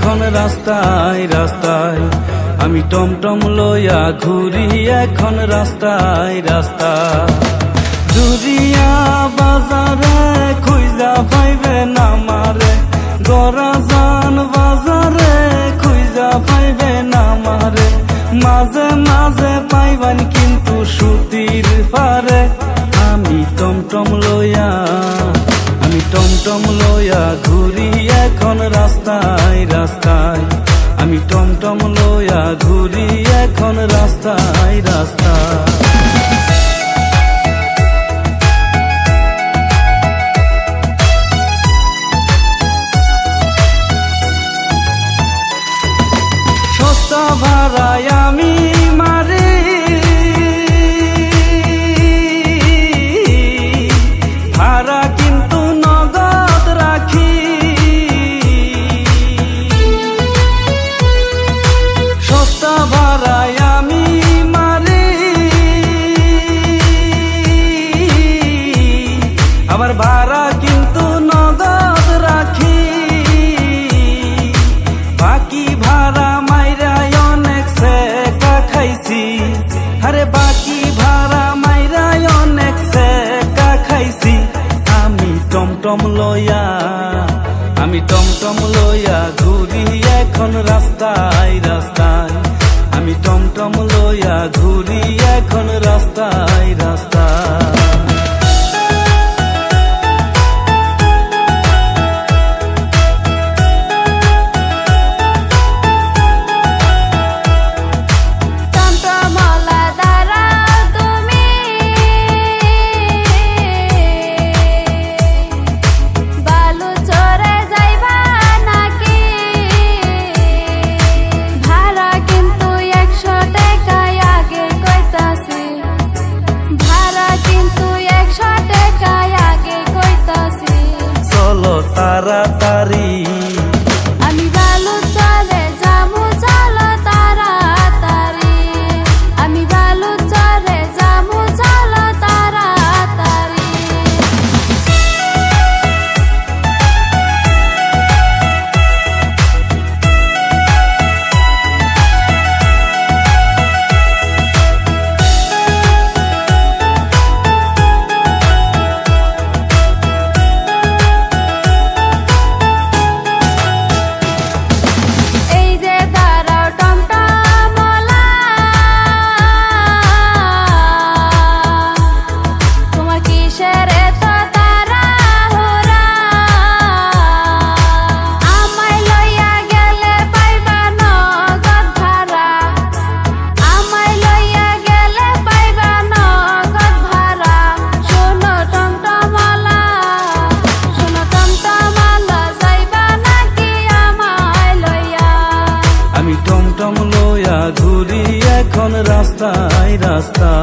এখন রাস্তায় রাস্তায়, আমি টমটম লইয়া ঘুরি এখন রাস্তায় রাস্তায়। জুরিয়া বাজারে খুঁজা পাইবে না মারে, গরাজান বাজারে খুঁজা পাইবে না মারে। মাঝে মাঝে পাইবেন কিন্তু সুতির পারে। আমি টমটম লইয়া ঘুরি এখন রাস্তায় রাস্তায়, আমি টমটম লইয়া ঘুরি এখন রাস্তায় রাস্তায়। সস্তা ভাড়ায় আমি মারি, ভাড়া কিন্তু নগদ রাখি। সস্তা ভাড়ায় আমি মারি, আবার ভাড়া কিন্তু নগদ রাখি। বাকি ভাড়া মাইরায় অনেক সেকা খাইছি, আরে বাকি ভাড়া মাইরায় অনেক সেকা খাইছি। আমি টমটম লইয়া ঘুরি এখন রাস্তায় রাস্তায়, আমি টমটম লইয়া ঘুরি এখন রাস্তায় রাস্তায়। তাড়াতাড়ি আমি বালু চরে যাবো, চলো তাড়াতাড়ি। আমি বালু চরে যাবো, চলো তাড়াতাড়ি। টমটম লইয়া ঘুরি এখন রাস্তায় রাস্তায়।